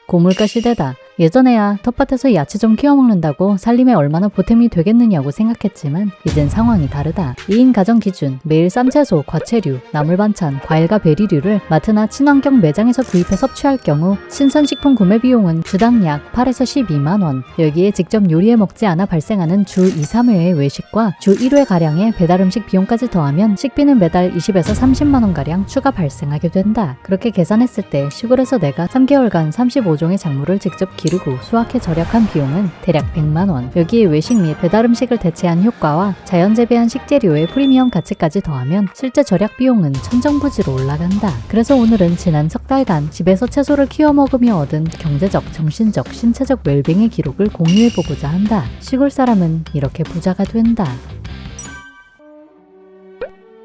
고물가 시대다. 예전에야 텃밭에서 야채 좀 키워 먹는다고 살림에 얼마나 보탬이 되겠느냐고 생각했지만 이젠 상황이 다르다. 2인 가정 기준 매일 쌈채소, 과채류, 나물 반찬, 과일과 베리류를 마트나 친환경 매장에서 구입해 섭취할 경우 신선식품 구매 비용은 주당 약 8에서 12만 원. 여기에 직접 요리해 먹지 않아 발생하는 주 2, 3회의 외식과 주 1회 가량의 배달 음식 비용까지 더하면 식비는 매달 20에서 30만 원 가량 추가 발생하게 된다. 그렇게 계산했을 때 시골에서 내가 3개월간 35종의 작물을 직접 기르고 수확해 절약한 비용은 대략 100만 원. 여기에 외식 및 배달 음식을 대체한 효과와 자연 재배한 식재료의 프리미엄 가치까지 더하면 실제 절약 비용은 천정부지로 올라간다. 그래서 오늘은 지난 석 달간 집에서 채소를 키워 먹으며 얻은 경제적, 정신적, 신체적 웰빙의 기록을 공유해보고자 한다. 시골 사람은 이렇게 부자가 된다.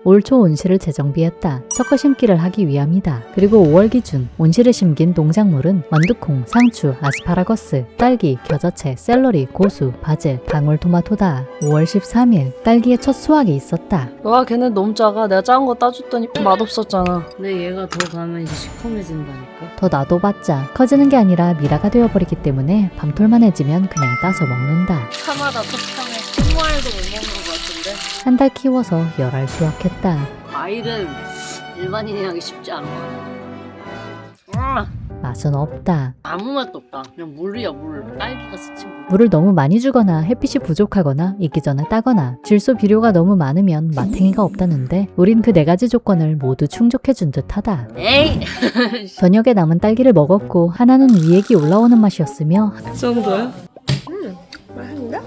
올 초 온실을 재정비했다. 섞어 심기를 하기 위함이다. 그리고 5월 기준 온실에 심긴 농작물은 완두콩, 상추, 아스파라거스, 딸기, 겨자채, 샐러리, 고수, 바질, 방울토마토다. 5월 13일 딸기의 첫 수확이 있었다. 와 걔네 너무 작아. 내가 작은 거 따줬더니 맛없었잖아. 근데 얘가 더 가면 이제 시커매진다니까. 더 놔둬봤자 커지는 게 아니라 미라가 되어버리기 때문에 밤톨만해지면 그냥 따서 먹는다. 차마다 토평에 스무알도 못 먹는 것 같은데. 한 달 키워서 열알 수확했다. 과일은 일반인이 하기 쉽지 않아. 맛은 없다. 아무 맛도 없다. 그냥 물이야 물. 딸기가 스친 물. 물을 너무 많이 주거나 햇빛이 부족하거나 익기 전에 따거나 질소 비료가 너무 많으면 맛탱이가 없다는데 우린 그 4가지 조건을 모두 충족해준 듯하다. 에이! 저녁에 남은 딸기를 먹었고 하나는 위액이 올라오는 맛이었으며 그 정도야? 맛있는데?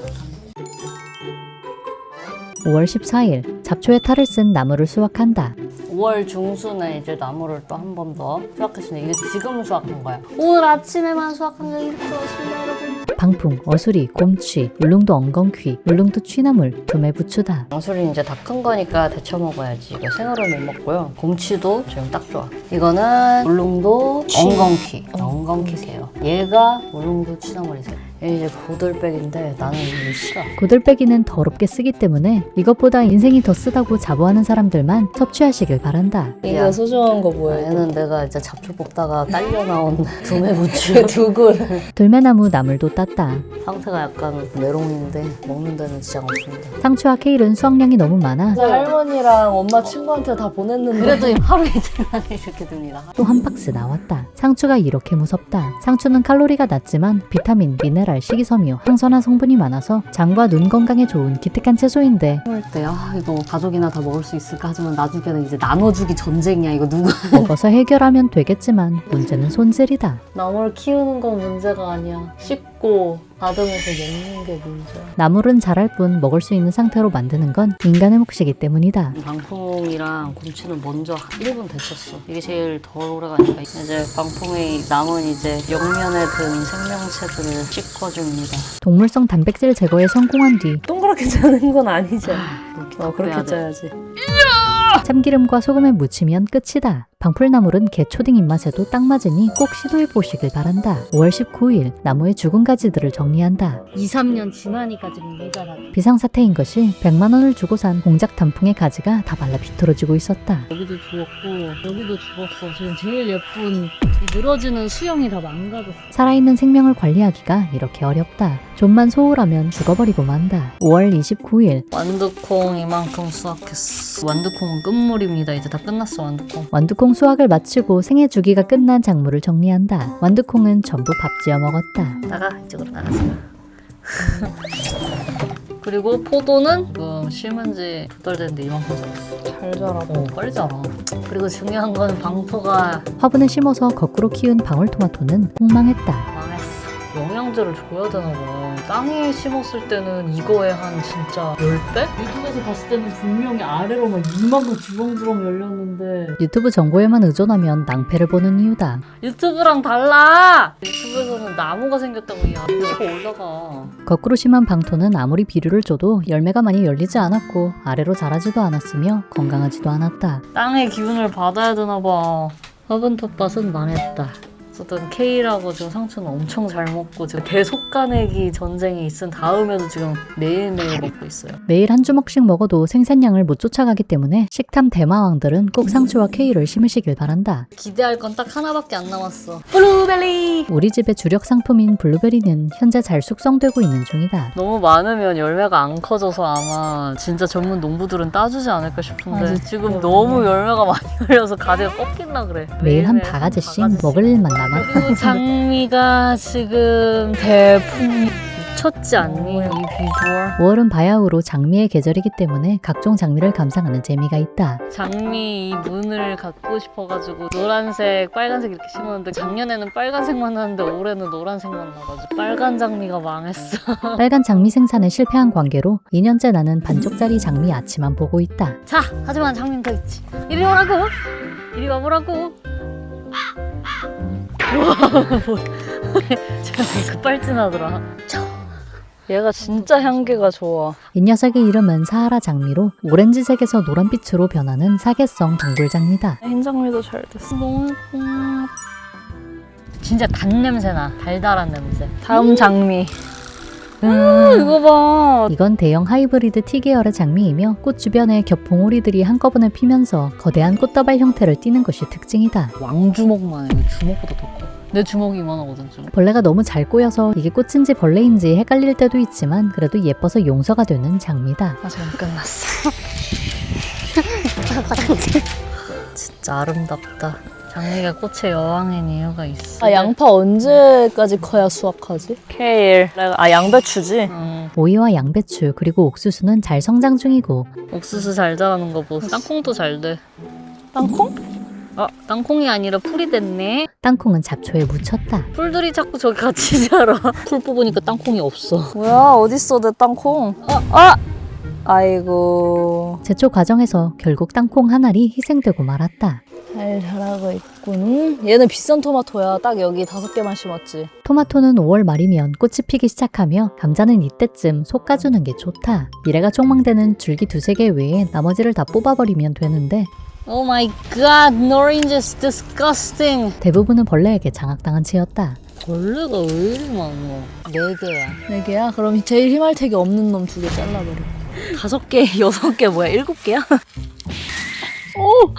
5월 14일 잡초에 탈을 쓴 나무를 수확한다. 5월 중순에 이제 나무를 또 한 번 더 수확했으니 이게 지금 수확한 거야. 오늘 아침에만 수확한 게 이렇게 왔습니다 여러분. 방풍, 어수리, 곰취, 울릉도 엉겅퀴, 울릉도 취나물, 두매부추다. 양술이 이제 다 큰 거니까 데쳐 먹어야지. 이거 생으로 못 먹고요. 곰치도 지금 딱 좋아. 이거는 울릉도 엉겅퀴새요. 얘가 울릉도 취나물이새요. 얘 이제 고들백인데 나는 이거 싫어. 고들빼기는 더럽게 쓰기 때문에 이것보다 인생이 더 쓰다고 자부하는 사람들만 섭취하시길 바란다. 이거 소중한 거 뭐야? 얘는 내가 이제 잡초 뽑다가 딸려 나온 두매부추. 두골. 들매나무 나물도 땄다. 상태가 약간 메롱인데 먹는 데는 지장 없습니다. 상추와 케일은 수확량이 너무 많아 할머니랑 엄마 친구한테 다 보냈는데. 그래도 하루 이틀 만에 이렇게 됩니다. 또 한 박스 나왔다. 상추가 이렇게 무섭다. 상추는 칼로리가 낮지만 비타민, 미네랄, 식이섬유, 항산화 성분이 많아서 장과 눈 건강에 좋은 기특한 채소인데 그럴 때 이거 가족이나 다 먹을 수 있을까 하지만 나중에는 이제 나눠주기 전쟁이야. 이거 누구 먹어서 해결하면 되겠지만 문제는 손질이다. 나물 키우는 건 문제가 아니야. 씻고 다듬어서 먹는 게 문제야. 나물은 자랄 뿐 먹을 수 있는 상태로 만드는 건 인간의 몫이기 때문이다. 방풍이랑 곰치는 먼저 1분 데쳤어. 이게 제일 덜 오래 가니까 이제 방풍이 남은 이제 영면에 든 생명체들을 씻어줍니다. 동물성 단백질 제거에 성공한 뒤 동그랗게 짜는 건 아니죠. 그렇게 해야 돼. 짜야지. 참기름과 소금에 무치면 끝이다. 방풀나물은 개 초딩 입맛에도 딱 맞으니 꼭 시도해보시길 바란다. 5월 19일 나무의 죽은 가지들을 정리한다. 2, 3년 지나니까 지금 모자라. 비상사태인 것이 100만 원을 주고 산 공작 단풍의 가지가 다 발라 비틀어지고 있었다. 여기도 죽었고 여기도 죽었어. 지금 제일 예쁜 이 늘어지는 수영이 다 망가졌어. 살아있는 생명을 관리하기가 이렇게 어렵다. 좀만 소홀하면 죽어버리고 만다. 5월 29일 완두콩 이만큼 수확했어. 완두콩은 끝물입니다. 이제 다 끝났어 완두콩. 완두콩 수확을 마치고 생애 주기가 끝난 작물을 정리한다. 완두콩은 전부 밥 지어 먹었다. 나가 이쪽으로 나가서. 그리고 포도는 지금 심은 지 2달 됐는데 이만큼 자랐어. 잘 자라고. 빨리 자라. 그리고 중요한 건 방토가 화분에 심어서 거꾸로 키운 방울토마토는 폭망했다. 망했어. 영양제를 줘야 되나 봐. 땅에 심었을 때는 이거에 한 진짜 10배? 유튜브에서 봤을 때는 분명히 아래로 막 이만큼 주렁주렁 열렸는데 유튜브 정보에만 의존하면 낭패를 보는 이유다. 유튜브랑 달라! 유튜브에서는 나무가 생겼다고 치고 올라가. 거꾸로 심한 방토는 아무리 비료를 줘도 열매가 많이 열리지 않았고 아래로 자라지도 않았으며 건강하지도 않았다. 땅의 기운을 받아야 되나 봐. 화분 텃밭은 망했다. 어쨌든 K라고 지금 상추는 엄청 잘 먹고 지금 계속 깎아내기 전쟁이 있은 다음에도 지금 매일매일 먹고 있어요. 매일 한 주먹씩 먹어도 생산량을 못 쫓아가기 때문에 식탐 대마왕들은 꼭 상추와 케일을 심으시길 바란다. 기대할 건 딱 하나밖에 안 남았어. 블루베리! 우리 집의 주력 상품인 블루베리는 현재 잘 숙성되고 있는 중이다. 너무 많으면 열매가 안 커져서 아마 진짜 전문 농부들은 따주지 않을까 싶은데 맞아. 지금 너무 열매가 많이 걸려서 가지가 꺾인다 그래. 매일 한 매일매일 바가지씩 바가지씩. 먹을 일만 남았다. 그리고 장미가 지금 대풍 미쳤지 않니? 이 비주얼. 5월은 바야흐로 장미의 계절이기 때문에 각종 장미를 감상하는 재미가 있다. 장미 이 문을 갖고 싶어가지고 노란색, 빨간색 이렇게 심었는데 작년에는 빨간색만 나는데 올해는 노란색만 나가지고 빨간 장미가 망했어. 빨간 장미 생산에 실패한 관계로 2년째 나는 반쪽짜리 장미 아치만 보고 있다. 자, 하지만 장미는 더 있지. 이리 오라고. 이리 와보라고. 우와, 뭐. 제가 되게 급발진하더라. 얘가 진짜 향기가 좋아. 이 녀석의 이름은 사하라 장미로 오렌지색에서 노란빛으로 변하는 사계성 동굴장미다. 흰 장미도 잘 됐어. 너무 진짜 단 냄새나. 달달한 냄새. 다음 장미. 이거 봐. 이건 대형 하이브리드 티계열의 장미이며 꽃 주변에 겹봉오리들이 한꺼번에 피면서 거대한 꽃다발 형태를 띠는 것이 특징이다. 왕주먹만 해. 주먹보다 더 커. 내 주먹이 이만하거든 지금. 벌레가 너무 잘 꼬여서 이게 꽃인지 벌레인지 헷갈릴 때도 있지만 그래도 예뻐서 용서가 되는 장미다. 아직 안 끝났어. 진짜 아름답다. 장미가 꽃의 여왕인 이유가 있어. 아, 양파 언제까지 커야 수확하지? 케일. 아, 양배추지? 오이와 양배추 그리고 옥수수는 잘 성장 중이고 옥수수 잘 자라는 거 보고 땅콩도 잘 돼. 땅콩? 아, 땅콩이 아니라 풀이 됐네. 땅콩은 잡초에 묻혔다. 풀들이 자꾸 저기 같이 자라. 풀 뽑으니까 땅콩이 없어. 뭐야, 어딨어, 내 땅콩. 아! 아이고. 제초 과정에서 결국 땅콩 한 알이 희생되고 말았다. 잘 자라고 있군. 얘는 비싼 토마토야. 딱 여기 5개만 심었지. 토마토는 5월 말이면 꽃이 피기 시작하며 감자는 이때쯤 솎아주는 게 좋다. 미래가 촉망되는 줄기 2-3개 외에 나머지를 다 뽑아버리면 되는데 Oh my god, orange is disgusting. 대부분은 벌레에게 장악당한 채였다. 벌레가 왜 이리 많아? 4개야. 4개야? 그럼 제일 희말택이 없는 놈 2개 잘라버려. 5개, 6개 뭐야? 7개야? 오!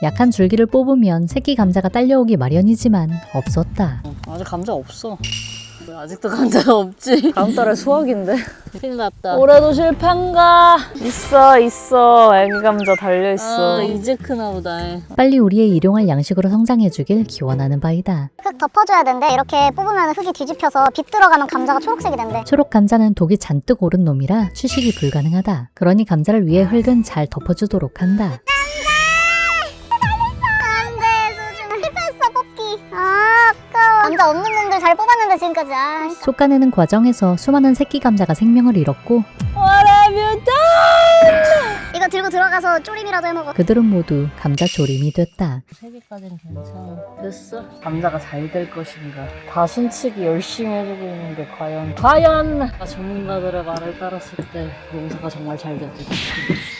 약한 줄기를 뽑으면 새끼 감자가 딸려오기 마련이지만 없었다. 아직 감자 없어. 왜 아직도 감자가 없지? 다음 달에 수확인데. 큰일 났다. 올해도 실패인가? 있어. 애기 감자 달려있어. 아, 이제 크나 보다. 빨리 우리의 일용할 양식으로 성장해주길 기원하는 바이다. 흙 덮어줘야 된대. 이렇게 뽑으면 흙이 뒤집혀서 빛 들어가면 감자가 초록색이 된대. 초록 감자는 독이 잔뜩 오른 놈이라 취식이 불가능하다. 그러니 감자를 위해 흙은 잘 덮어주도록 한다. 안돼, 소중아. 실패했어, 뽑기. 아, 아까워. 감자 없는 놈들 잘 뽑았는데 지금까지. 아, 솎아내는 과정에서 수많은 새끼 감자가 생명을 잃었고 What have you done? 이거 들고 들어가서 쪼림이라도 해먹어. 그들은 모두 감자 조림이 됐다. 3개까지는 괜찮아. 됐어. 감자가 잘 될 것인가. 다 순치기 열심히 해주고 있는데 과연 전문가들의 말을 따랐을 때 농사가 정말 잘 됐지.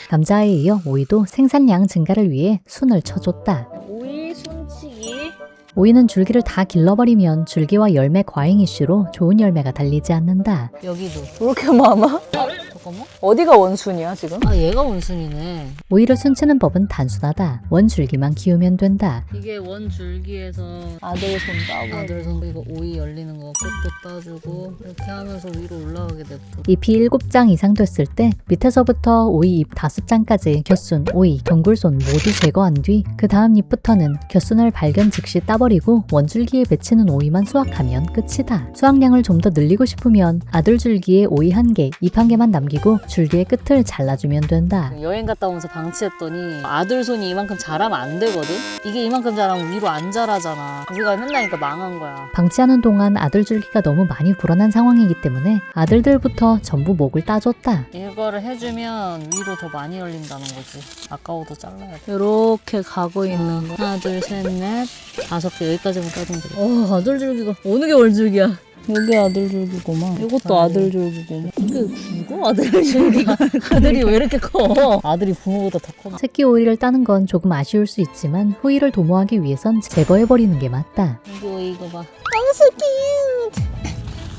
감자에 이어 오이도 생산량 증가를 위해 순을 쳐줬다. 오이 순치기. 오이는 줄기를 다 길러버리면 줄기와 열매 과잉 이슈로 좋은 열매가 달리지 않는다. 여기도. 왜 이렇게 많아? 잠깐만. 어디가 원순이야, 지금? 아, 얘가 원순이네. 오이를 순치는 법은 단순하다. 원줄기만 키우면 된다. 이게 원 줄기에서 아들 손 따고. 아들 손 이거 오이 열리는 거 꽃도 따주고 이렇게 하면서 위로 올라가게 냅둬. 잎이 7장 이상 됐을 때 밑에서부터 오이 잎 5장까지 곁순, 오이, 덩굴손 모두 제거한 뒤 그 다음 잎부터는 곁순을 발견 즉시 따버리고 원줄기에 맺히는 오이만 수확하면 끝이다. 수확량을 좀 더 늘리고 싶으면 아들 줄기에 오이 1개, 잎 1개만 남기고 줄기의 끝을 잘라주면 된다. 여행 갔다 오면서 방치했더니 아들 손이 이만큼 자라면 안 되거든? 이게 이만큼 자라면 위로 안 자라잖아. 우리가 했나니까 망한 거야. 방치하는 동안 아들 줄기가 너무 많이 불어난 상황이기 때문에 아들들부터 전부 목을 따줬다. 이거를 해주면 위로 더 많이 열린다는 거지. 아까워도 잘라야 돼. 이렇게 가고 있는 거. 하나, 둘, 셋, 넷, 5개 여기까지만 따주면 되겠다. 아들 줄기가 어느 게 월줄기야? 여기 아들 줄기구만. 이것도 아들 줄기구만. 이게 굵어? 아들 줄기가. 아들이 왜 이렇게 커? 아들이 부모보다 더 커. 새끼 오이를 따는 건 조금 아쉬울 수 있지만 후이를 도모하기 위해선 제거해버리는 게 맞다. 이거 봐. I'm so cute.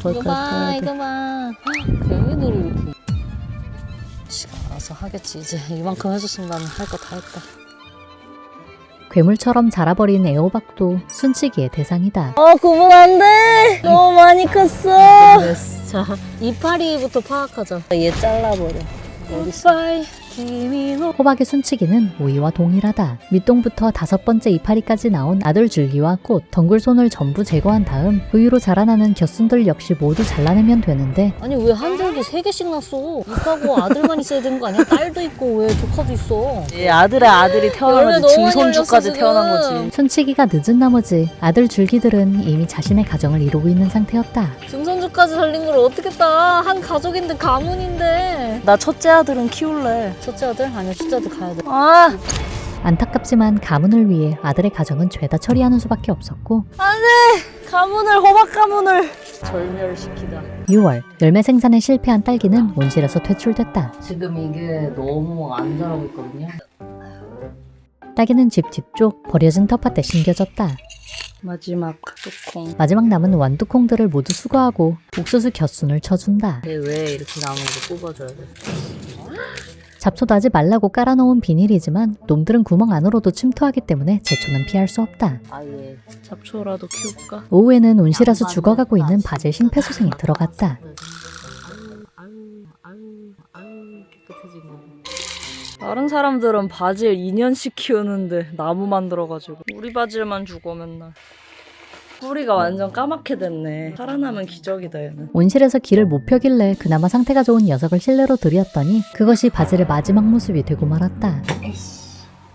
이거 봐, 이거 봐. 개미들이 이렇게. 지가 알아서 하겠지. 이제 이만큼 해줬으면 나는 할 거 다 했다. 괴물처럼 자라버린 애호박도 순치기의 대상이다. 구분 안 돼. 너무 많이 컸어. 자, 이파리부터 파악하자. 얘 잘라버려. 이파리, 기미노. 호박의 순치기는 오이와 동일하다. 밑동부터 5번째 이파리까지 나온 아들 줄기와 꽃, 덩굴손을 전부 제거한 다음 그 위로 자라나는 곁순들 역시 모두 잘라내면 되는데 아니 왜 한 줄기 3개씩 났어? 이하고 아들만 있어야 되는 거 아니야? 딸도 있고 왜 조카도 있어? 얘 아들의 아들이 태어난 거지. 증손주까지 태어난 거지. 순치기가 늦은 나머지 아들 줄기들은 이미 자신의 가정을 이루고 있는 상태였다. 증손주까지 살린 걸 어떻게 따? 한 가족인데 가문인데. 나 첫째 아들은 키울래. 첫째 아들? 아니야, 첫째 아들 가야 돼. 아! 안타깝지만 가문을 위해 아들의 가정은 죄다 처리하는 수밖에 없었고 가문을, 호박 가문을 절멸시키다. 6월 열매 생산에 실패한 딸기는 온실에서 퇴출됐다. 지금 이게 너무 안 자라고 있거든요. 딸기는 집 뒤쪽 버려진 텃밭에 심겨졌다. 마지막 뚜껑. 마지막 남은 완두콩들을 모두 수거하고 옥수수 곁순을 쳐준다. 얘 왜 이렇게 남은 거 뽑아줘야 돼? 잡초도 말라고 깔아놓은 비닐이지만 놈들은 구멍 안으로도 침투하기 때문에 제초는 피할 수 없다. 아예 잡초라도 키울까? 오후에는 온실에서 죽어가고 있는 바질 심폐소생에 들어갔다. 깨끗해진 거. 다른 사람들은 바질 2년씩 키우는데 나무 만들어가지고 우리 바질만 죽어 맨날. 뿌리가 완전 까맣게 됐네. 살아남은 기적이다 얘는. 온실에서 길을 못 펴길래 그나마 상태가 좋은 녀석을 실내로 들였더니 그것이 바질의 마지막 모습이 되고 말았다.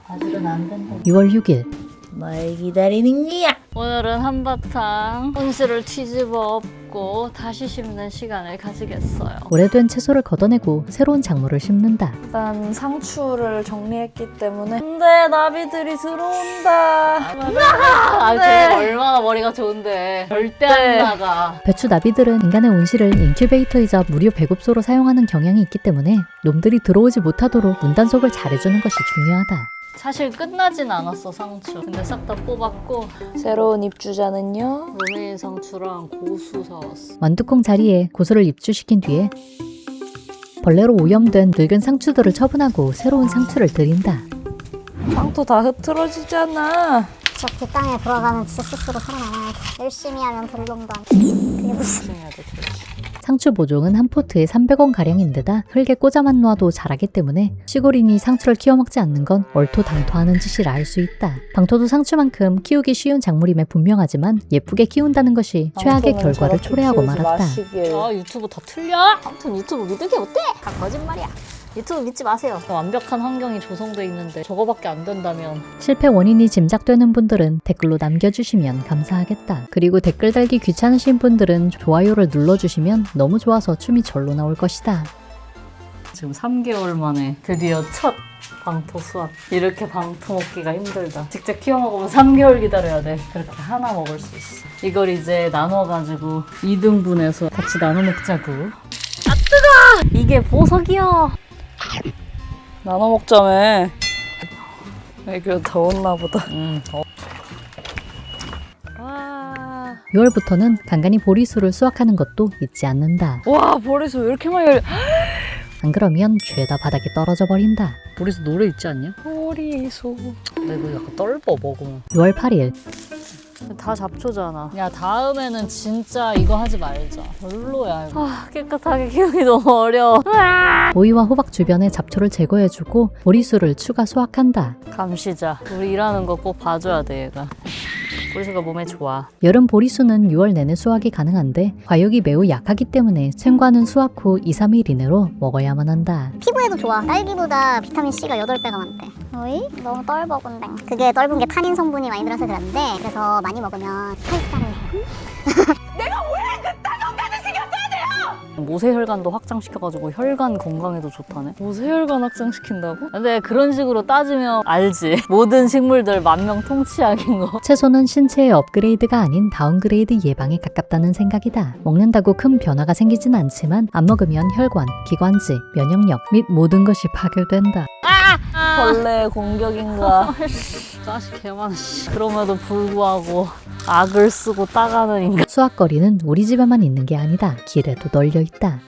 바질은 안 된다. 6월 6일 날 기다리는 거야. 오늘은 한바탕 온실을 뒤집어 엎고 다시 심는 시간을 가지겠어요. 오래된 채소를 걷어내고 새로운 작물을 심는다. 일단 상추를 정리했기 때문에 근데 나비들이 들어온다. 아, 쟤 얼마나 머리가 좋은데. 절대 안 나가. 배추 나비들은 인간의 온실을 인큐베이터이자 무료 배급소로 사용하는 경향이 있기 때문에 놈들이 들어오지 못하도록 문단속을 잘해주는 것이 중요하다. 사실 끝나진 않았어 상추. 근데 싹 다 뽑았고 새로운 입주자는요 로메인 상추랑 고수 사왔어. 완두콩 자리에 고수를 입주시킨 뒤에 벌레로 오염된 늙은 상추들을 처분하고 새로운 상추를 들인다. 땅도 다 흐트러지잖아. 어차피 땅에 돌아가는 진짜 스스로 살아남아야지. 열심히 하면 별놈도 안 돼. 그게 무슨 상추 모종은 한 포트에 300원가량인데다 흙에 꽂아만 놔도 자라기 때문에 시골인이 상추를 키워 먹지 않는 건 얼토당토하는 짓이라 할 수 있다. 방토도 상추만큼 키우기 쉬운 작물임에 분명하지만 예쁘게 키운다는 것이 최악의 결과를 초래하고 말았다. 아 유튜브 다 틀려? 아무튼 유튜브 믿을 게 어때? 다 거짓말이야. 유튜브 믿지 마세요. 완벽한 환경이 조성돼 있는데 저거밖에 안 된다면. 실패 원인이 짐작되는 분들은 댓글로 남겨주시면 감사하겠다. 그리고 댓글 달기 귀찮으신 분들은 좋아요를 눌러주시면 너무 좋아서 춤이 절로 나올 것이다. 지금 3개월 만에 드디어 첫 방토 수확. 이렇게 방토 먹기가 힘들다. 직접 키워 먹으면 3개월 기다려야 돼. 그렇게 하나 먹을 수 있어. 이걸 이제 나눠가지고 2등분해서 같이 나눠 먹자고. 아 뜨거! 이게 보석이야. 나눠 먹자며. 애교 더웠나 보다. 와. 6월부터는 간간히 보리수를 수확하는 것도 잊지 않는다. 와 보리수 왜 이렇게 많이 열려? 안 그러면 죄다 바닥에 떨어져 버린다. 보리수 노래 있지 않냐? 보리수. 근데 이거 약간 떫어 먹으면. 6월 8일 다 잡초잖아. 야 다음에는 진짜 이거 하지 말자. 별로야 이거. 깨끗하게 키우기 너무 어려워. 오이와 호박 주변의 잡초를 제거해주고 보리수를 추가 수확한다. 감시자. 우리 일하는 거 꼭 봐줘야 돼 얘가. 보리수가 몸에 좋아. 여름 보리수는 6월 내내 수확이 가능한데 과육이 매우 약하기 때문에 생과는 수확 후 2, 3일 이내로 먹어야만 한다. 피부에도 좋아. 딸기보다 비타민C가 8배가 많대. 어이? 너무 떫어 근데. 그게 떫은 게 타닌 성분이 많이 들어서 그런데 그래서 많이 먹으면 살살을 해요. 모세혈관도 확장시켜가지고 혈관 건강에도 좋다네. 모세혈관 확장시킨다고? 근데 그런 식으로 따지면 알지. 모든 식물들 만명 통치약인 거. 채소는 신체의 업그레이드가 아닌 다운그레이드 예방에 가깝다는 생각이다. 먹는다고 큰 변화가 생기진 않지만 안 먹으면 혈관, 기관지, 면역력 및 모든 것이 파괴된다. 벌레 공격인가. 짜식 개많아. 그럼에도 불구하고 악을 쓰고 따가는 인간. 수확거리는 우리 집에만 있는 게 아니다. 길에도 널려 있다.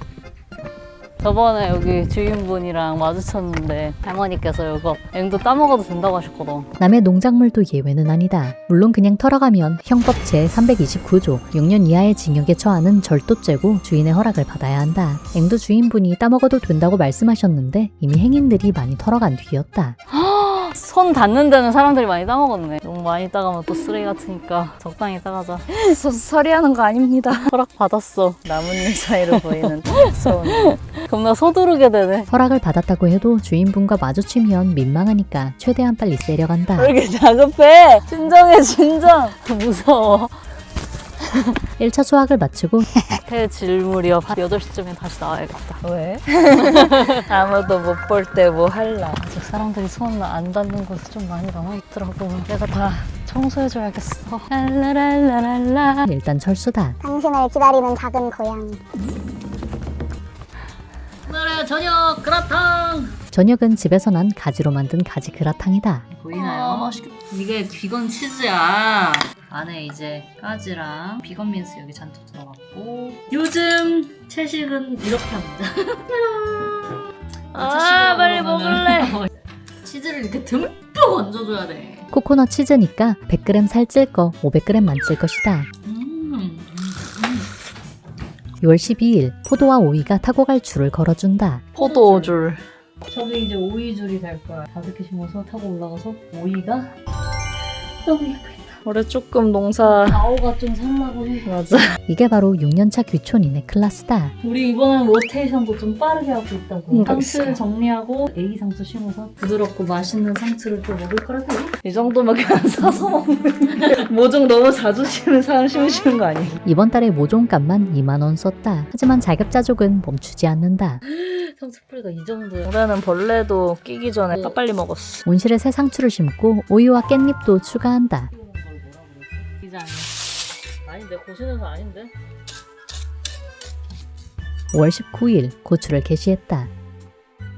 저번에 여기 주인분이랑 마주쳤는데 할머니께서 이거 앵두 따먹어도 된다고 하셨거든. 남의 농작물도 예외는 아니다. 물론 그냥 털어가면 형법 제329조 6년 이하의 징역에 처하는 절도죄고 주인의 허락을 받아야 한다. 앵두 주인분이 따먹어도 된다고 말씀하셨는데 이미 행인들이 많이 털어간 뒤였다. 손 닿는 데는 사람들이 많이 따먹었네. 너무 많이 따가면 또 쓰레기 같으니까 적당히 따가자. 소리하는 거 아닙니다. 허락 받았어. 나뭇잎 사이로 보이는 손. 겁나 서두르게 되네. 허락을 받았다고 해도 주인분과 마주치면 민망하니까 최대한 빨리 세려간다. 왜 이렇게 다급해? 진정해 진정. 무서워. 1차 수확을 마치고 해질 무렵 한 8시쯤에 다시 나와야겠다. 왜? 아무도 못 볼 때 뭐 할라. 아직 사람들이 손 안 닿는 곳이 좀 많이 남아있더라고. 내가 다 청소해줘야겠어. 랄라랄라랄라. 일단 철수다. 당신을 기다리는 작은 고양. 오늘의 저녁 그라탕. 저녁은 집에서 난 가지로 만든 가지 그라탕이다. 보이나요? 맛있겠다. 이게 비건 치즈야. 안에 이제 까지랑 비건 민스 여기 잔뜩 들어갔고 요즘 채식은 이렇게 합니다. 아 빨리 먹을래. 치즈를 이렇게 듬뿍 얹어줘야 돼. 코코넛 치즈니까 100g 살찔 거 500g만 찔 것이다. 6월 12일 포도와 오이가 타고 갈 줄을 걸어준다. 포도줄. 저기 이제 오이줄이 될 거야. 5개 심어서 타고 올라가서 오이가 너무 예쁘다. 올해 조금 농사. 아오가 좀 살라고 해. 맞아. 이게 바로 6년차 귀촌인의 클라스다. 우리 이번엔 로테이션도 좀 빠르게 하고 있다고. 상추 그랬어. 정리하고 애기 상추 심어서 부드럽고 맛있는 상추를 또 먹을 거라고. 이 정도밖에 안 사서 먹는데 모종 너무 자주 심는 사람 심으시는 거 아니에요? 이번 달에 모종값만 2만 원 썼다. 하지만 자급자족은 멈추지 않는다. 상추 뿌리가 이 정도야. 올해는 벌레도 끼기 전에 빨리 먹었어. 온실에 새 상추를 심고 오이와 깻잎도 추가한다. 기자 아니야. 아닌데 고시는서 아닌데. 5월 19일 고추를 게시했다.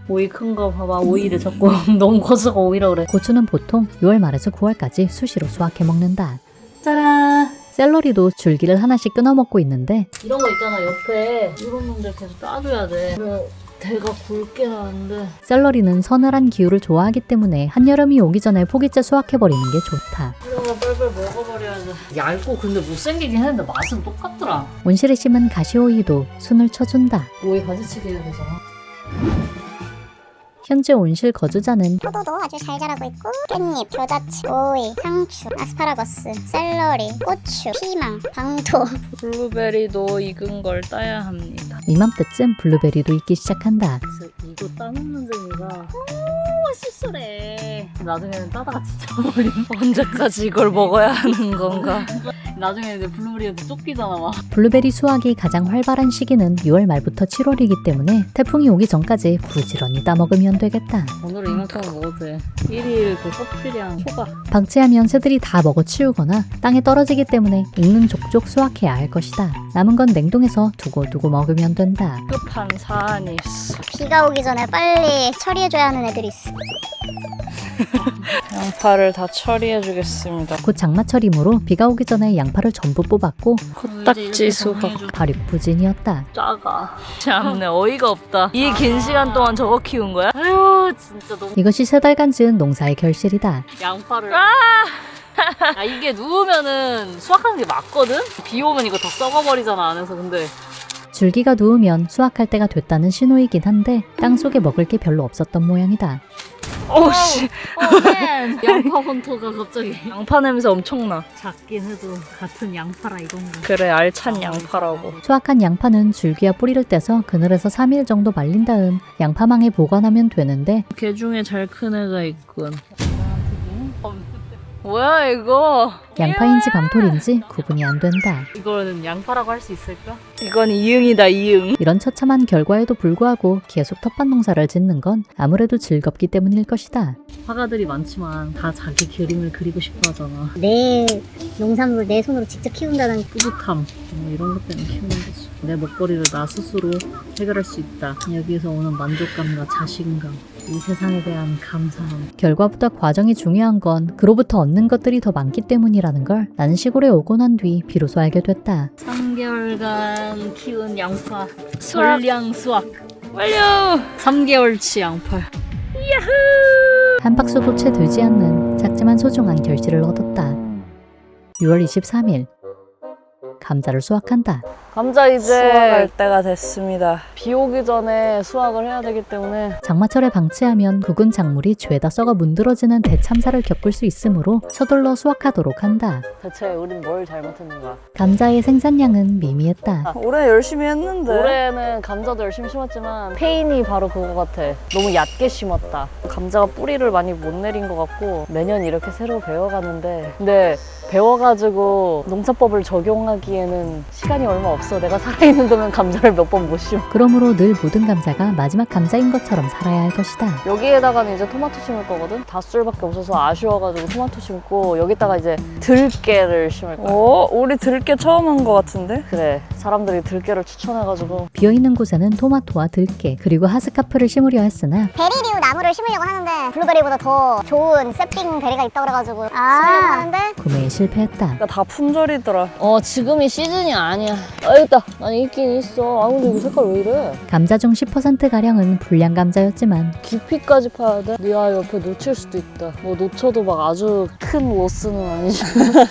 오이 큰 거 봐봐. 오이를 자꾸 너무 커서가 오이라 그래. 고추는 보통 6월 말에서 9월까지 수시로 수확해 먹는다. 짜란. 샐러리도 줄기를 하나씩 끊어 먹고 있는데 이런 거 있잖아 옆에 이런 놈들 계속 따줘야 돼. 뭐 대가 굵게 나는데. 샐러리는 서늘한 기후를 좋아하기 때문에 한여름이 오기 전에 포기째 수확해버리는 게 좋다. 이런 거 뻘뻘 먹어버려야지. 얇고 근데 못생기긴 했는데 맛은 똑같더라. 온실에 심은 가시오이도 순을 쳐준다. 오이 가지치기 해야 되잖아. 현재 온실 거주자는 포도도 아주 잘 자라고 있고 깻잎, 겨자채, 오이, 상추, 아스파라거스, 샐러리, 고추, 피망, 방토. 블루베리도 익은 걸 따야 합니다. 이맘때쯤 블루베리도 익기 시작한다. 그래서 이거 따먹는 재미가 너무 씁쓸해. 나중에는 따다가 지쳐버림. 언제까지 이걸 먹어야 하는 건가? 나중에 이제 블루베리한테 쫓기잖아 막. 블루베리 수확이 가장 활발한 시기는 6월 말부터 7월이기 때문에 태풍이 오기 전까지 부지런히 따먹으면 되겠다. 오늘은 이만큼은 먹어도 돼. 1일 그 커피량 초과. 방치하면 새들이 다 먹어치우거나 땅에 떨어지기 때문에 익는 족족 수확해야 할 것이다. 남은 건 냉동해서 두고두고 먹으면 된다. 급한 사안이 있어. 비가 오기 전에 빨리 처리해줘야 하는 애들이 있어. 양파를 다 처리해 주겠습니다. 곧 장마철이므로 비가 오기 전에 양파를 전부 뽑았고 코딱지 수확. 발육부진이었다. 작아. 참네, 어이가 없다. 이 긴 시간 동안 저거 키운 거야? 아유 진짜 너무. 이것이 3달간 지은 농사의 결실이다. 양파를. 아 이게 누우면은 수확하는 게 맞거든? 비 오면 이거 다 썩어버리잖아 안에서. 근데 줄기가 누우면 수확할 때가 됐다는 신호이긴 한데 땅속에 먹을 게 별로 없었던 모양이다. 오씨. 양파 혼토가 갑자기 양파 냄새 엄청나. 작긴 해도 같은 양파라 이건가. 그래, 알찬 양파라고. 수확한 양파는 줄기와 뿌리를 떼서 그늘에서 3일 정도 말린 다음 양파망에 보관하면 되는데 개 중에 잘 큰 애가 있군. 뭐야 이거? 양파인지 밤톨인지 구분이 안 된다. 이거는 양파라고 할 수 있을까? 이건 이응이다, 이응. 이런 처참한 결과에도 불구하고 계속 텃밭 농사를 짓는 건 아무래도 즐겁기 때문일 것이다. 화가들이 많지만 다 자기 그림을 그리고 싶어 하잖아. 내 농산물을 내 손으로 직접 키운다는 뿌듯함 뭐 이런 것 때문에 키우는 거지. 내 먹거리를 나 스스로 해결할 수 있다. 여기에서 오는 만족감과 자신감. 이 세상에 대한 감사함. 결과보다 과정이 중요한 건 그로부터 얻는 것들이 더 많기 때문이라는 걸 나는 시골에 오고 난 뒤 비로소 알게 됐다. 3개월간 키운 양파 전량 수확 완료! 3개월치 양파. 한 박스도 채 되지 않는 작지만 소중한 결실을 얻었다. 6월 23일 감자를 수확한다. 감자 이제 수확할 때가 됐습니다. 비 오기 전에 수확을 해야 되기 때문에 장마철에 방치하면 굵은 작물이 죄다 썩어 문드러지는 대참사를 겪을 수 있으므로 서둘러 수확하도록 한다. 대체 우린 뭘 잘못했는가? 감자의 생산량은 미미했다. 올해 열심히 했는데. 올해는 감자도 열심히 심었지만 페인이 바로 그거 같아. 너무 얕게 심었다. 감자가 뿌리를 많이 못 내린 것 같고 매년 이렇게 새로 배워가는데 근데 배워가지고 농사법을 적용하기에는 시간이 얼마 없어. 내가 살아있는 동안 감자를 몇 번 못 심어. 그러므로 늘 모든 감자가 마지막 감자인 것처럼 살아야 할 것이다. 여기에다가는 이제 토마토 심을 거거든. 다술밖에 없어서 아쉬워가지고 토마토 심고 여기다가 이제 들깨를 심을 거야. 우리 들깨 처음 한 거 같은데? 그래, 사람들이 들깨를 추천해가지고 비어있는 곳에는 토마토와 들깨 그리고 하스카프를 심으려 했으나 베리류 나무를 심으려고 하는데 블루베리보다 더 좋은 세핑 베리가 있다고 그래가지고 심으려고 하는데 구매에 실패했다. 그러니까 다 품절이더라. 지금이 시즌이 아니야. 있다. 난 있긴 있어. 아, 근데 이거 색깔 왜 이래? 감자 중 10%가량은 불량 감자였지만 깊이까지 파야 돼? 네 아 옆에 놓칠 수도 있다. 뭐 놓쳐도 막 아주 큰 로스는 아니지.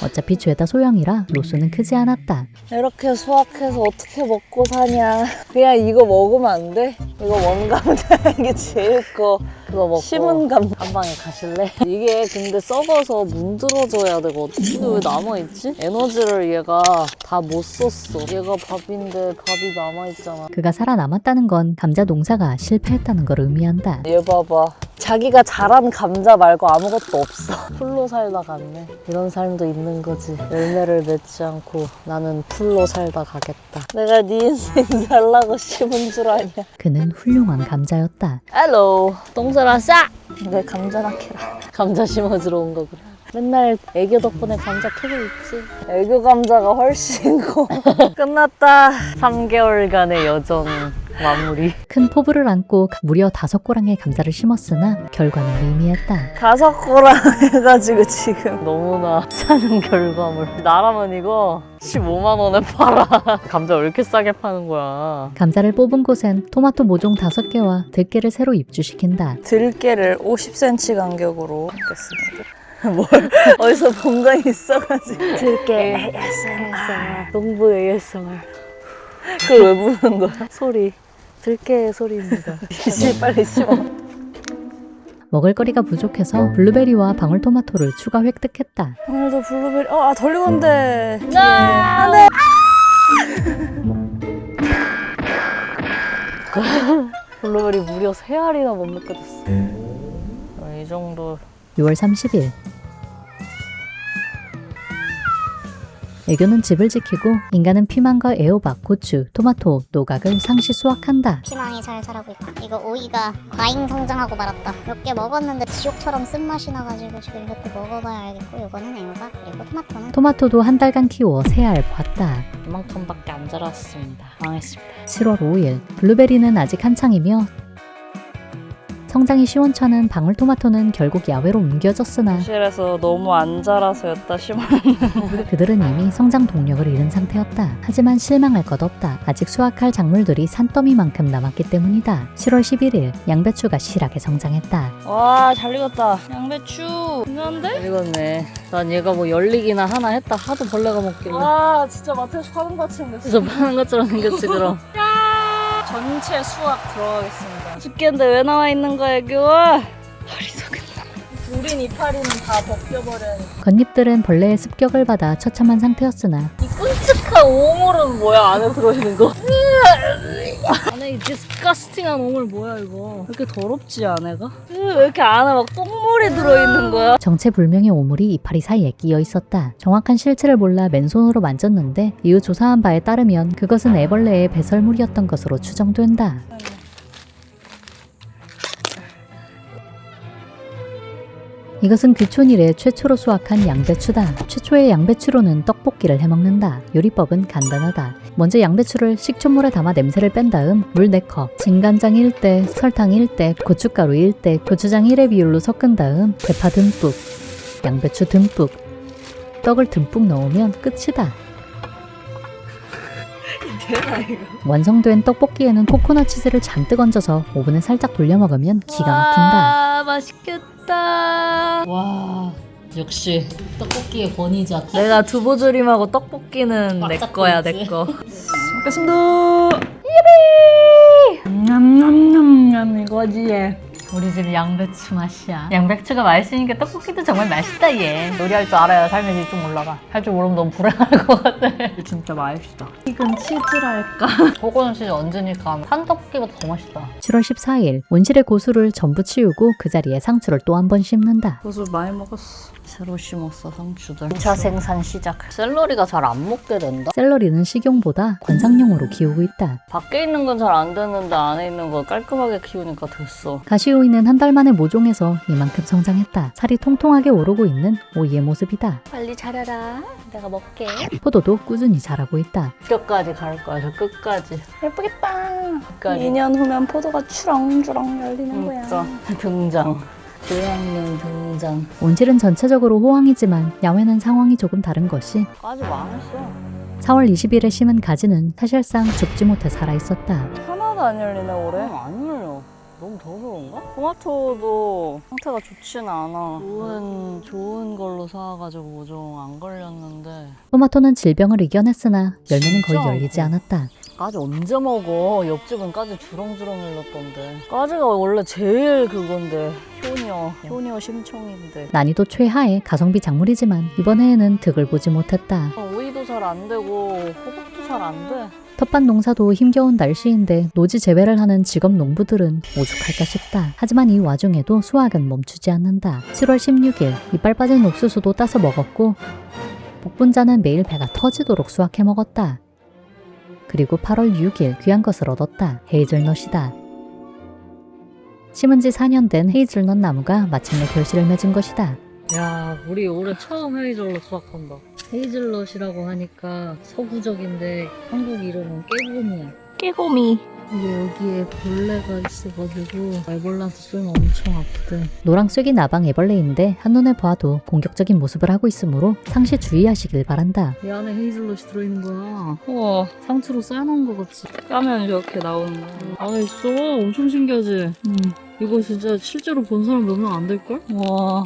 어차피 죄다 소형이라 로스는 크지 않았다. 이렇게 수확해서 어떻게 먹고 사냐. 그냥 이거 먹으면 안 돼? 이거 원감자 이게 제일 커. 그거 먹고 심은 감자. 한 방에 가실래? 이게 근데 썩어서 문드러져야 되거든. 근데 왜 남아있지? 에너지를 얘가 다 못 썼어. 얘가 밥인데 밥이 남아있잖아. 그가 살아남았다는 건 감자 농사가 실패했다는 걸 의미한다. 얘 봐봐. 자기가 자란 감자 말고 아무것도 없어. 풀로 살다 갔네. 이런 삶도 있는 거지. 열매를 맺지 않고 나는 풀로 살다 가겠다. 내가 네 인생 살라고 심은 줄 아냐. 그는 훌륭한 감자였다. 헬로 똥살아 싸! 내 감자나 캐라. 감자 심어주러 온 거구나. 맨날 애교 덕분에 감자 캐고 있지. 애교 감자가 훨씬 커. 끝났다. 3개월간의 여정 마무리. 큰 포부를 안고 무려 5꼬랑의 감자를 심었으나 결과는 미미했다. 5꼬랑 해가지고 지금. 너무나 사는 결과물. 나라면 이거 15만 원에 팔아. 감자 왜 이렇게 싸게 파는 거야? 감자를 뽑은 곳엔 토마토 모종 5개와 들깨를 새로 입주시킨다. 들깨를 50cm 간격으로 넣겠습니다. 뭘 어디서 본 거 있어가지고. 들깨 ASMR. 농부 ASMR. 그걸 왜 부르는 거야? 소리. 들깨의 소리입니다. 씨 빨리 심어. 먹을거리가 부족해서 블루베리와 방울토마토를 추가 획득했다. 오늘도 블루베리. 덜 익었는데. 안돼. 블루베리 무려 3알이나 못 먹게 됐어. 이 정도. 6월 30일 애교는 집을 지키고 인간은 피망과 애호박, 고추, 토마토, 노각을 상시 수확한다. 피망이 잘 자라고 있다. 이거 오이가 과잉 성장하고 말았다. 몇 개 먹었는데 지옥처럼 쓴맛이 나가지고 지금 이것도 먹어봐야 알겠고 이거는 애호박 그리고 토마토는 토마토도 한 달간 키워 3알 봤다. 이만큼밖에 안 자랐습니다. 망했습니다. 7월 5일 블루베리는 아직 한창이며 성장이 시원찮은 방울토마토는 결국 야외로 옮겨졌으나 실에서 너무 안 자라서였다 심어. 그들은 이미 성장 동력을 잃은 상태였다. 하지만 실망할 것 없다. 아직 수확할 작물들이 산더미만큼 남았기 때문이다. 7월 11일 양배추가 실하게 성장했다. 와, 잘 익었다. 양배추. 이건데? 이거네. 난 얘가 뭐 열리기나 하나 했다 하도 벌레가 먹길래. 와, 진짜 마트에서 파는 것 같이 생겼어. 진짜 파는 것처럼 생겼지 그럼. 전체 수확 들어가겠습니다. 집게인데 왜 나와 있는 거야, 애교? 어리석은. 우린 이파리는 다 벗겨버려야 돼. 겉잎들은 벌레의 습격을 받아 처참한 상태였으나 이 끔찍한 오물은 뭐야 안에 들어있는 거? 안에 이 디스커스팅한 오물 뭐야 이거? 왜 이렇게 더럽지 안에가? 왜 이렇게 안에 막 똥물이 들어있는 거야? 정체불명의 오물이 이파리 사이에 끼어 있었다. 정확한 실체를 몰라 맨손으로 만졌는데 이후 조사한 바에 따르면 그것은 애벌레의 배설물이었던 것으로 추정된다. 이것은 귀촌 이래 최초로 수확한 양배추다. 최초의 양배추로는 떡볶이를 해먹는다. 요리법은 간단하다. 먼저 양배추를 식초물에 담아 냄새를 뺀 다음 물 4컵, 진간장 1대, 설탕 1대, 고춧가루 1대, 고추장 1의 비율로 섞은 다음 대파 듬뿍, 양배추 듬뿍, 떡을 듬뿍 넣으면 끝이다. 완성된 떡볶이에는 코코넛 치즈를 잔뜩 얹어서 오븐에 살짝 돌려 먹으면 기가 막힌다. 와, 맛있겠다. 와 역시 떡볶이의 권위자. 내가 두부조림하고 떡볶이는 내 바짝 거야, 끓였지? 내 거. 먹겠습니다. 냠냠냠냠 이거지. 우리 집 양배추 맛이야. 양배추가 맛있으니까 떡볶이도 정말 맛있다 얘. 요리할 줄 알아야 삶의 질 좀 올라가. 할 줄 모르면 너무 불행할 것 같아. 진짜 맛있다. 이건 치즈랄까? 코코넛 치즈 얹으니까 산떡볶이보다 더 맛있다. 7월 14일 온실의 고수를 전부 치우고 그 자리에 상추를 또 한 번 심는다. 고수 많이 먹었어. 새로 심었어 상추들. 2차 생산 시작. 샐러리가 잘 안 먹게 된다. 샐러리는 식용보다 관상용으로 키우고 있다. 밖에 있는 건 잘 안 되는데 안에 있는 거 깔끔하게 키우니까 됐어. 가시오이는 한 달 만에 모종해서 이만큼 성장했다. 살이 통통하게 오르고 있는 오이의 모습이다. 빨리 자라라. 내가 먹게. 포도도 꾸준히 자라고 있다. 끝까지 갈 거야. 저 끝까지. 예쁘겠다. 끝까지. 2년 후면 포도가 추렁추렁 열리는 거야. 진짜 등장. 고양이는 등장. 온실은 전체적으로 호황이지만 야외는 상황이 조금 다른 것이 까지 망했어. 4월 20일에 심은 가지는 사실상 죽지 못해 살아있었다. 하나도 안 열리네 올해. 안 열려. 너무 더워서 그런가? 토마토도 상태가 좋지는 않아. 좋은 걸로 사와가지고 모종 안 걸렸는데. 토마토는 질병을 이겨냈으나 열매는 거의 진짜 열리지 않았다. 까지 언제 먹어? 옆집은 까지 주렁주렁 열렸던데. 까지가 원래 제일 그건데. 효녀 심청인데. 난이도 최하의 가성비 작물이지만 이번 해에는 득을 보지 못했다. 오이도 잘 안 되고 호박도 잘 안 돼. 텃밭 농사도 힘겨운 날씨인데 노지 재배를 하는 직업 농부들은 오죽할까 싶다. 하지만 이 와중에도 수확은 멈추지 않는다. 7월 16일 이빨 빠진 옥수수도 따서 먹었고 복분자는 매일 배가 터지도록 수확해 먹었다. 그리고 8월 6일 귀한 것을 얻었다. 헤이즐넛이다. 심은 지 4년 된 헤이즐넛 나무가 마침내 결실을 맺은 것이다. 야, 우리 올해 처음 헤이즐넛 수확한다. 헤이즐넛이라고 하니까 서구적인데 한국 이름은 깨곰이야. 깨고미. 근데 여기에 벌레가 있어가지고 말벌나한테 쏘면 엄청 아프대. 노랑쐐기 나방 애벌레인데 한눈에 봐도 공격적인 모습을 하고 있으므로 상시 주의하시길 바란다. 이 안에 헤이즐넛이 들어있는 거야. 우와. 상추로 싸놓은 거 같지? 까면 이렇게 나오는 거야. 안에 있어. 엄청 신기하지? 이거 진짜 실제로 본 사람 몇 명 안 될걸? 와.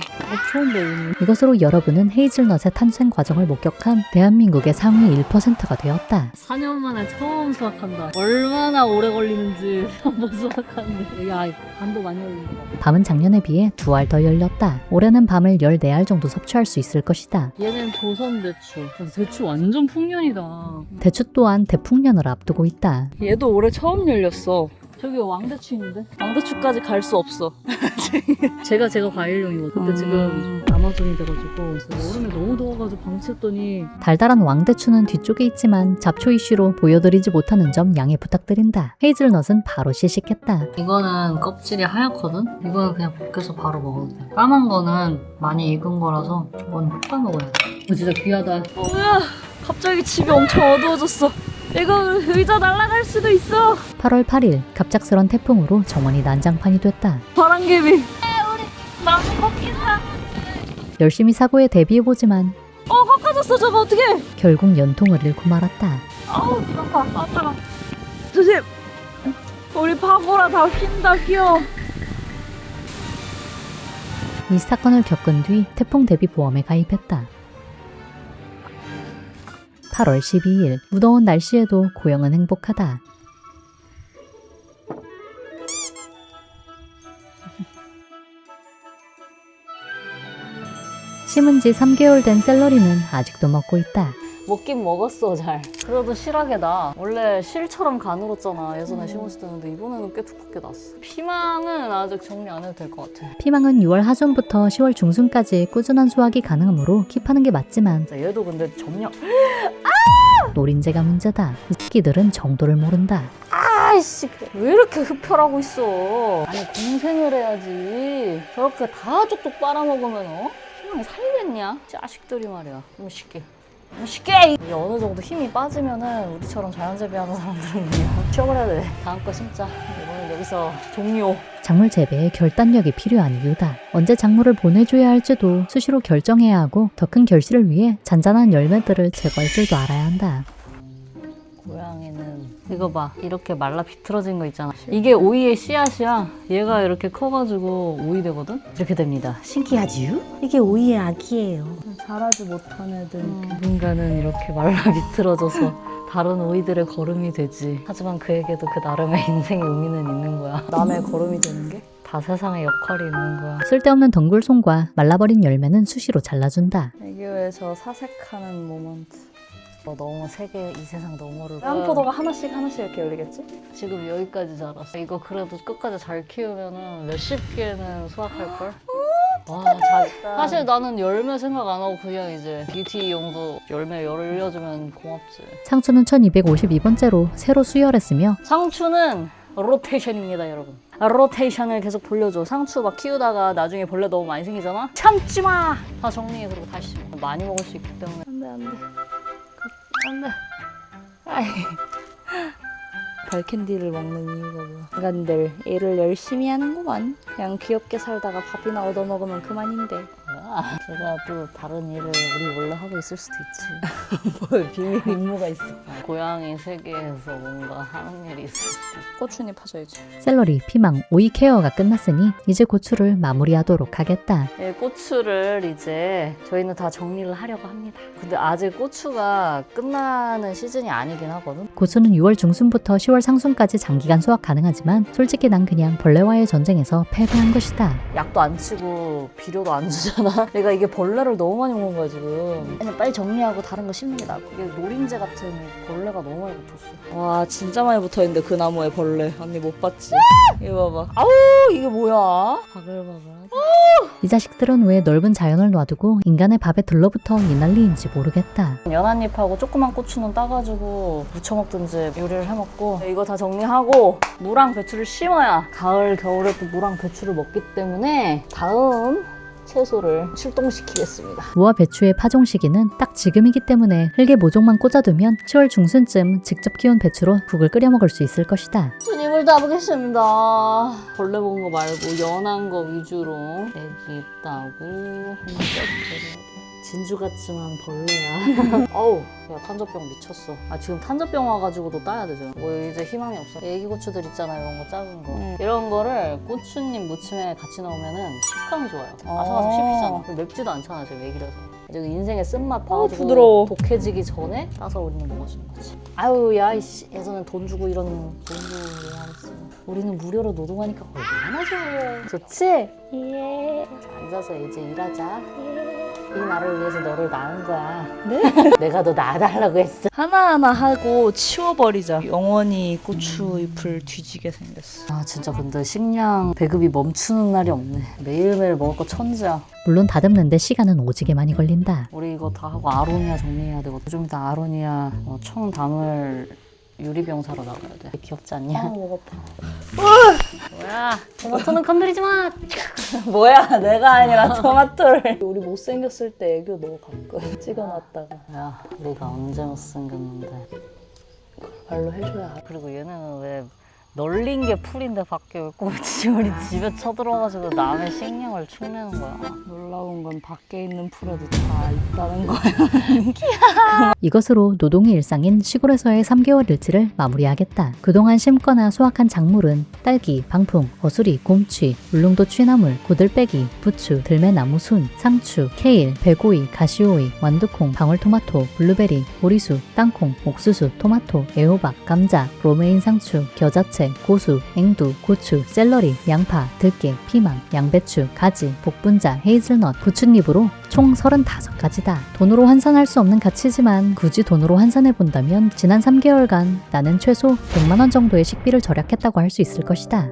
처음 봐 오늘. 이것으로 여러분은 헤이즐넛의 탄생 과정을 목격한 대한민국의 상위 1%가 되었다. 4년 만에 처음 수확한다. 얼마나 오래 걸리는지 한번 수확하는데. 야, 밤도 많이 걸린다. 밤은 작년에 비해 2알 더 열렸다. 올해는 밤을 14알 정도 섭취할 수 있을 것이다. 얘는 조선 대추. 대추 완전 풍년이다. 대추 또한 대풍년을 앞두고 있다. 얘도 올해 처음 열렸어. 저기 왕대추 있는데? 왕대추까지 갈 수 없어. 제가 과일용이거든. 근데 지금 아마존이 돼가지고 그래서 여름에 너무 더워가지고 방치했더니 달달한 왕대추는 뒤쪽에 있지만 잡초 이슈로 보여드리지 못하는 점 양해 부탁드린다. 헤이즐넛은 바로 시식했다. 이거는 껍질이 하얗거든? 이거는 그냥 벗겨서 바로 먹어도 돼. 까만 거는 많이 익은 거라서 이건 볶아 먹어야 돼. 이거 진짜 귀하다. 뭐야? 갑자기 집이 엄청 어두워졌어. 이거 의자 날아갈 수도 있어. 8월 8일 갑작스런 태풍으로 정원이 난장판이 됐다. 바람개비. 나무 꺾인다. 열심히 사고에 대비해보지만 꺾어졌어. 저거 어떡해. 결국 연통을 잃고 말았다. 아우, 아파라. 조심. 우리 바보라 다 휜다. 이 사건을 겪은 뒤 태풍 대비 보험에 가입했다. 8월 12일 무더운 날씨에도 고영은 행복하다. 심은 지 3개월 된 샐러리는 아직도 먹고 있다. 먹긴 먹었어 잘. 그래도 실하게 나. 원래 실처럼 가늘었잖아 예전에 심었을 때는. 근데 이번에는 꽤 두껍게 났어. 피망은 아직 정리 안 해도 될 것 같아. 피망은 6월 하순부터 10월 중순까지 꾸준한 수확이 가능하므로 킵하는 게 맞지만 얘도 근데 점령. 노린재가 문제다. 이 새끼들은 정도를 모른다. 아이씨, 왜 이렇게 흡혈하고 있어? 아니, 공생을 해야지. 저렇게 다 쪽쪽 빨아먹으면 희망이 살겠냐? 자식들이 말이야. 좀 쉽게. 이게 어느 정도 힘이 빠지면은 우리처럼 자연재배하는 사람들은 그냥 치워버려야 돼. 다음 거 심자. 이거는 여기서 종료. 작물 재배에 결단력이 필요한 이유다. 언제 작물을 보내줘야 할지도 수시로 결정해야 하고 더 큰 결실을 위해 잔잔한 열매들을 제거할 줄도 알아야 한다. 고양이는 이거 봐, 이렇게 말라 비틀어진 거 있잖아. 이게 오이의 씨앗이야. 얘가 이렇게 커가지고 오이 되거든. 이렇게 됩니다. 신기하지요? 이게 오이의 아기예요. 자라지 못한 애들 누군가는 이렇게 말라 비틀어져서 다른 오이들의 거름이 되지. 하지만 그에게도 그 나름의 인생의 의미는 있는 거야. 남의 거름이 되는 게 다 세상에 역할이 있는 거야. 쓸데없는 덩굴송과 말라버린 열매는 수시로 잘라준다. 애교에서 사색하는 모먼트. 너무 세계 이 세상 너머를 한 포도가 하나씩 이렇게 열리겠지? 지금 여기까지 자랐어. 이거 그래도 끝까지 잘 키우면은 몇십 개는 수확할걸? 와, 사실 나는 열매 생각 안 하고 그냥 이제 뷰티용도 열매 열려주면 고맙지. 상추는 1252번째로 새로 수혈했으며 상추는 로테이션입니다, 여러분. 로테이션을 계속 돌려줘. 상추 막 키우다가 나중에 벌레 너무 많이 생기잖아? 참지 마! 다 정리해, 그리고 다시 심어. 많이 먹을 수 있기 때문에. 안 돼. 아이. 발캔디를 먹는 이유가 뭐야? 인간들 일을 열심히 하는구만. 그냥 귀엽게 살다가 밥이나 얻어먹으면 그만인데. 뭐야? 제가 또 다른 일을 우리 원래 하고 있을 수도 있지. 뭘 비밀 임무가 있어. 고양이 세계에서 뭔가 하는 일이 있을 수도 있고. 고추잎 하셔야지. 샐러리, 피망, 오이 케어가 끝났으니 이제 고추를 마무리하도록 하겠다. 예, 고추를 이제 저희는 다 정리를 하려고 합니다. 근데 아직 고추가 끝나는 시즌이 아니긴 하거든. 고추는 6월 중순부터 10월 상순까지 장기간 수확 가능하지만 솔직히 난 그냥 벌레와의 전쟁에서 패배한 것이다. 약도 안 치고 비료도 안 주잖아. 내가 이게 벌레를 너무 많이 먹은 거야 지금. 그냥 빨리 정리하고 다른 거 심는 게 나아. 이게 노린재 같은 벌레가 너무 많이 붙었어. 와 진짜 많이 붙어있는데 그 나무에 벌레. 언니 못 봤지? 이거 봐봐. 아우 이게 뭐야? 바글바글하지. 이 자식들은 왜 넓은 자연을 놔두고 인간의 밥에 들러붙어 이난리인지 모르겠다. 연한잎하고 조그만 고추는 따가지고 무쳐 먹든지 요리를 해 먹고 이거 다 정리하고 무랑 배추를 심어야 가을 겨울에 또 무랑 배추를 먹기 때문에 다음 채소를 출동시키겠습니다. 무와 배추의 파종 시기는 딱 지금이기 때문에 흙에 모종만 꽂아두면 10월 중순쯤 직접 키운 배추로 국을 끓여 먹을 수 있을 것이다. 주님을 따보겠습니다. 벌레 먹은 거 말고 연한 거 위주로 애기 잎 따고 한번 떼드려야 돼. 진주 같지만 벌레야. 어우, 야 탄저병 미쳤어. 아 지금 탄저병 와가지고도 따야 되죠. 뭐 이제 희망이 없어. 애기 고추들 있잖아요, 이런 거 작은 거. 이런 거를 고추잎 무침에 같이 넣으면은 식감이 좋아요. 아삭아삭 씹히잖아. 맵지도 않잖아, 지금 애기라서. 이제 인생의 쓴맛 봐가지고 부드러워. 독해지기 전에 따서 우리는 먹어주는 거지. 아유, 야, 이씨. 예전엔 돈 주고 이런 돈 주고 이랬어. 우리는 무료로 노동하니까 얼마나 좋아요. 좋지? 예. 앉아서 이제 일하자. 이 나를 위해서 너를 낳은 거야. 네? 내가 너 낳아달라고 했어. 하나하나 하고 치워버리자. 영원히 고추잎을 뒤지게 생겼어. 아 진짜 근데 식량 배급이 멈추는 날이 없네. 매일매일 먹을 거 천지야. 물론 다듬는데 시간은 오지게 많이 걸린다. 우리 이거 다 하고 아로니아 정리해야 되고 좀 이따 아로니아 청 담을 유리병 사러 나가야 돼. 귀엽지 않냐? 목 아파. 뭐야? 토마토는 건드리지 마. 뭐야 내가 아니라 토마토를. 우리 못생겼을 때 애교 너 가끔 찍어놨다가 야 우리가 언제 못생겼는데. 말로 해줘야 알아. 그리고 얘네는 왜 널린 게 풀인데 밖에 왜 꼭 우리 집에 쳐들어가지고 남의 식량을 축내는 거야. 놀라운 건 밖에 있는 풀에도 다 있다는 거야. 이것으로 노동의 일상인 시골에서의 3개월 일지를 마무리하겠다. 그동안 심거나 수확한 작물은 딸기, 방풍, 어수리, 곰취, 울릉도 취나물, 고들빼기, 부추, 들매나무 순, 상추, 케일, 배고이, 가시오이, 완두콩, 방울토마토, 블루베리, 보리수, 땅콩, 옥수수, 토마토, 애호박, 감자, 로메인 상추, 겨자채, 고수, 앵두, 고추, 샐러리, 양파, 들깨, 피망, 양배추, 가지, 복분자, 헤이즐넛, 부추잎으로 총 35가지다. 돈으로 환산할 수 없는 가치지만 굳이 돈으로 환산해본다면 지난 3개월간 나는 최소 100만 원 정도의 식비를 절약했다고 할 수 있을 것이다.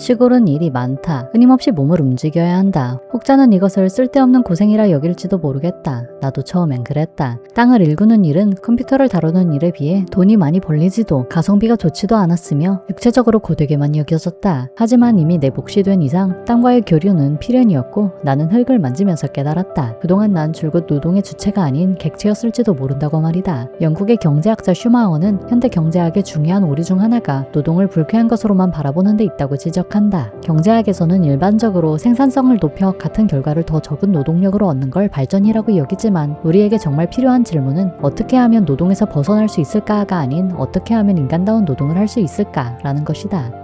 시골은 일이 많다. 끊임없이 몸을 움직여야 한다. 혹자는 이것을 쓸데없는 고생이라 여길지도 모르겠다. 나도 처음엔 그랬다. 땅을 일구는 일은 컴퓨터를 다루는 일에 비해 돈이 많이 벌리지도 가성비가 좋지도 않았으며 육체적으로 고되게만 여겨졌다. 하지만 이미 내 몫이 된 이상 땅과의 교류는 필연이었고 나는 흙을 만지면서 깨달았다. 그동안 난 줄곧 노동의 주체가 아닌 객체였을지도 모른다고 말이다. 영국의 경제학자 슈마어는 현대 경제학의 중요한 오류 중 하나가 노동을 불쾌한 것으로만 바라보는 데 있다고 지적한다. 경제학에서는 일반적으로 생산성을 높여 같은 결과를 더 적은 노동력으로 얻는 걸 발전이라고 여기지만 우리에게 정말 필요한 질문은 어떻게 하면 노동에서 벗어날 수 있을까가 아닌 어떻게 하면 인간다운 노동을 할 수 있을까라는 것이다.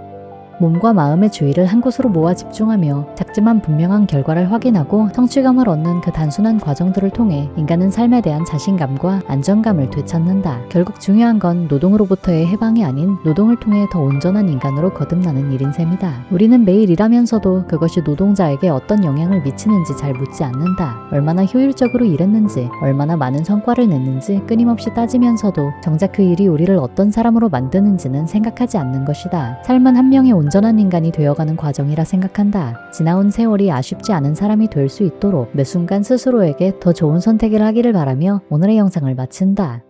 몸과 마음의 주의를 한 곳으로 모아 집중하며 작지만 분명한 결과를 확인하고 성취감을 얻는 그 단순한 과정들을 통해 인간은 삶에 대한 자신감과 안정감을 되찾는다. 결국 중요한 건 노동으로부터의 해방이 아닌 노동을 통해 더 온전한 인간으로 거듭나는 일인 셈이다. 우리는 매일 일하면서도 그것이 노동자에게 어떤 영향을 미치는지 잘 묻지 않는다. 얼마나 효율적으로 일했는지, 얼마나 많은 성과를 냈는지 끊임없이 따지면서도 정작 그 일이 우리를 어떤 사람으로 만드는지는 생각하지 않는 것이다. 삶은 한 명의 온전한 인간이 되어가는 과정이라 생각한다. 지나온 세월이 아쉽지 않은 사람이 될 수 있도록 매 순간 스스로에게 더 좋은 선택을 하기를 바라며 오늘의 영상을 마친다.